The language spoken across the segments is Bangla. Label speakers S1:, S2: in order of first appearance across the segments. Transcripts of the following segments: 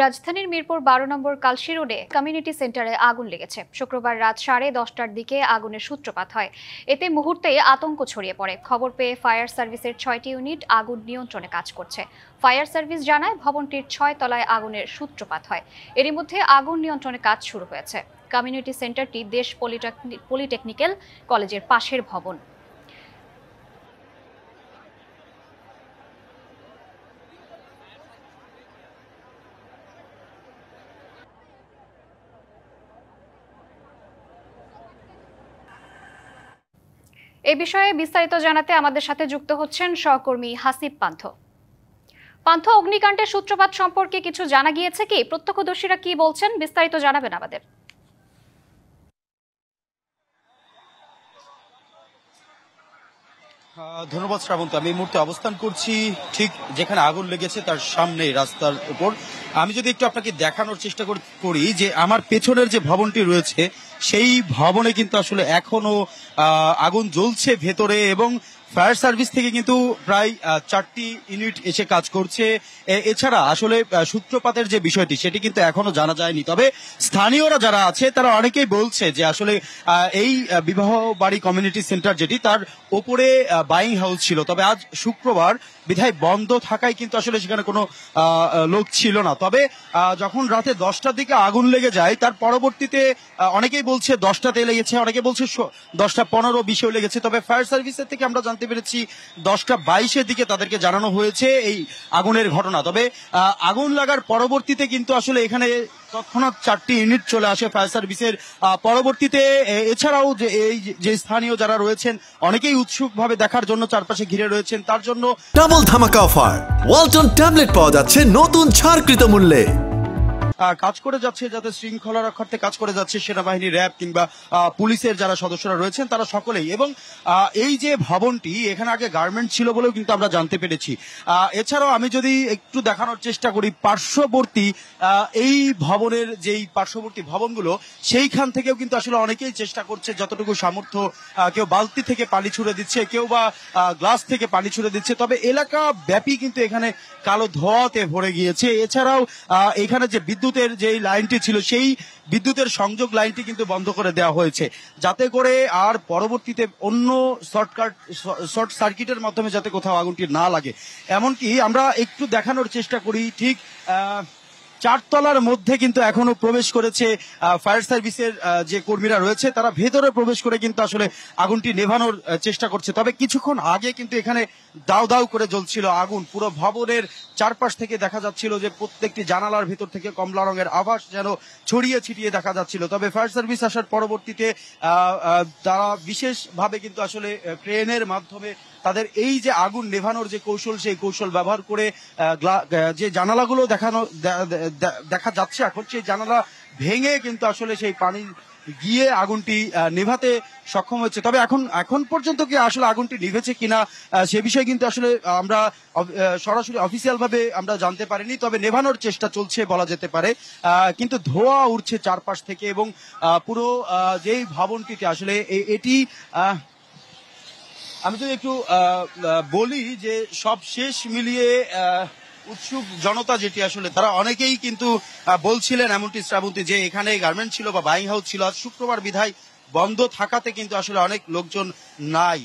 S1: রাজধানীর মিরপুর ১২ নম্বর কালশী রোডে কমিউনিটি সেন্টারে আগুন লেগেছে। শুক্রবার রাত 10:30টার দিকে আগুনের সূত্রপাত হয়। এতে মুহূর্তেই আতঙ্ক ছড়িয়ে পড়ে। খবর পেয়ে ফায়ার সার্ভিসের ৬টি ইউনিট আগুন নিয়ন্ত্রণে কাজ করছে। ফায়ার সার্ভিস জানায় ভবনটির ৬ তলায় আগুনের সূত্রপাত হয়। এরই মধ্যে আগুন নিয়ন্ত্রণে কাজ শুরু হয়েছে। কমিউনিটি সেন্টারটি দেশ পলিটেকনিক্যাল কলেজের পাশের ভবন। এ বিষয়ে বিস্তারিত জানাতে আমাদের সাথে যুক্ত হচ্ছেন সহকর্মী হাসিব পান্থ। পান্থ, অগ্নিকাণ্ডের সূত্রপাত সম্পর্কে কিছু জানা গিয়েছে কি? প্রত্যক্ষদর্শীরা কি বলছেন, বিস্তারিত জানাবেন আমাদের।
S2: ধন্যবাদ শ্রাবন্ত। আমি এই মুহূর্তে অবস্থান করছি ঠিক যেখানে আগুন লেগেছে তার সামনে রাস্তার উপর। আমি যদি একটু আপনাকে দেখানোর চেষ্টা করি যে আমার পেছনের যে ভবনটি রয়েছে সেই ভবনে কিন্তু আসলে এখনো আগুন জ্বলছে ভেতরে, এবং ফায়ার সার্ভিস থেকে কিন্তু প্রায় 4টি ইউনিট এসে কাজ করছে। এছাড়া আসলে সূত্রপাতের যে বিষয়টি সেটি কিন্তু এখনো জানা যায়নি। তবে স্থানীয়রা যারা আছে তারা অনেকেই বলছে যে আসলে এই বিবাহ বাড়ি কমিউনিটি সেন্টার যেটি তার ওপরে বাইং হাউস ছিল, তবে আজ শুক্রবার বিধায় বন্ধ থাকায় কিন্তু আসলে সেখানে কোনো লোক ছিল না। তবে যখন রাতে 10টার দিকে আগুন লেগে যায় তার পরবর্তীতে অনেকেই বলছে 10টাতে লেগেছে, অনেকে বলছে 10:15-20-এও লেগেছে। তবে ফায়ার সার্ভিসের থেকে আমরা জানতে পেরেছি 10:22-এর দিকে তাদেরকে জানানো হয়েছে এই আগুনের ঘটনা। তবে আগুন লাগার পরবর্তীতে কিন্তু আসলে এখানে তৎক্ষণাৎ 4টি ইউনিট চলে আসে ফায়ার সার্ভিসের। পরবর্তীতে এছাড়াও যে এই যে স্থানীয় যারা রয়েছেন অনেকেই উৎসুকভাবে দেখার জন্য চারপাশে ঘিরে রয়েছেন। তার জন্য
S3: ডাবল ধামাকা অফার, ওয়ালটন ট্যাবলেট পাওয়া যাচ্ছে নতুন ছাড়কৃত মূল্যে।
S2: কাজ করে যাচ্ছে, যাতে শৃঙ্খলা রক্ষার্থে কাজ করে যাচ্ছে সেনাবাহিনী, র্যাব কিংবা পুলিশের যারা সদস্যরা রয়েছেন তারা সকলেই। এবং এই যে ভবনটি এখানে আগে গার্মেন্ট ছিল বলেও কিন্তু আমরা জানতে পেরেছি। এছাড়াও আমি যদি একটু দেখানোর চেষ্টা করি পার্শ্ববর্তী এই ভবনের যেই পার্শ্ববর্তী ভবনগুলো সেইখান থেকেও কিন্তু আসলে অনেকেই চেষ্টা করছে যতটুকু সামর্থ্য। কেউ বালতি থেকে পানি ছুড়ে দিচ্ছে, কেউ বা গ্লাস থেকে পানি ছুড়ে দিচ্ছে। তবে এলাকা ব্যাপী কিন্তু এখানে কালো ধোঁয়াতে ভরে গিয়েছে। এছাড়াও এখানে যে বিদ্যুতের যে লাইনটি ছিল সেই বিদ্যুতের সংযোগ লাইনটি কিন্তু বন্ধ করে দেওয়া হয়েছে, যাতে করে আর পরবর্তীতে অন্য শর্ট সার্কিটের মাধ্যমে যাতে কোথাও আগুনটি না লাগে। এমনকি আমরা একটু দেখানোর চেষ্টা করি, ঠিক 4 তলার মধ্যে কিন্তু এখনো প্রবেশ করেছে ফায়ার সার্ভিসের যে কর্মীরা রয়েছে, তারা ভেতরে প্রবেশ করে কিন্তু আসলে আগুনটি নেভানোর চেষ্টা করছে। তবে কিছুক্ষণ আগে কিন্তু এখানে দাউ দাউ করে জ্বলছিল আগুন। পুরো ভবনের চারপাশ থেকে দেখা যাচ্ছিল যে প্রত্যেকটি জানালার ভেতর থেকে কমলা রঙের আভাস যেন ছড়িয়ে ছিটিয়ে দেখা যাচ্ছিল। তবে ফায়ার সার্ভিস আসার পরবর্তীতে তারা বিশেষভাবে কিন্তু আসলে ক্রেনের মাধ্যমে তাদের এই যে আগুন নেভানোর যে কৌশল সেই কৌশল ব্যবহার করে যে জানালাগুলো দেখা যাচ্ছে এখন, সেই জানালা ভেঙে কিন্তু আসলে সেই পানি গিয়ে আগুনটি নেভাতে সক্ষম হচ্ছে। তবে এখন পর্যন্ত কি আসলে আগুনটি নিভেছে কিনা সে বিষয়ে কিন্তু আসলে আমরা সরাসরি অফিসিয়াল ভাবে আমরা জানতে পারিনি। তবে নেভানোর চেষ্টা চলছে বলা যেতে পারে। কিন্তু ধোঁয়া উঠছে চারপাশ থেকে, এবং পুরো যেই ভবনটিতে আসলে এটি আমি যদি একটু বলি যে সব শেষ মিলিয়ে উৎসুক জনতা যেটি আসলে তারা অনেকেই কিন্তু বলছিলেন এমনটি শ্রাবন্তী যে এখানে গার্মেন্ট ছিল বা বাইং হাউস ছিল, আজ শুক্রবার বিধায় বন্ধ থাকাতে কিন্তু আসলে অনেক লোকজন নাই।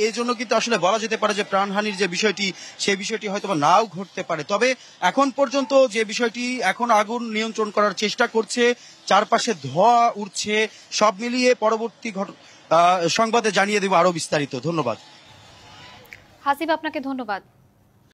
S2: এই জন্য কিন্তু আসলে বলা যেতে পারে যে প্রাণহানির যে বিষয়টি সেই বিষয়টি হয়তো নাও ঘটতে পারে। তবে এখন পর্যন্ত যে বিষয়টি এখন আগুন নিয়ন্ত্রণ করার চেষ্টা করছে, চারপাশে ধোঁয়া উঠছে, সব মিলিয়ে পরবর্তী সংবাদে জানিয়ে দেব আরো বিস্তারিত। ধন্যবাদ
S1: হাসিব, আপনাকে ধন্যবাদ।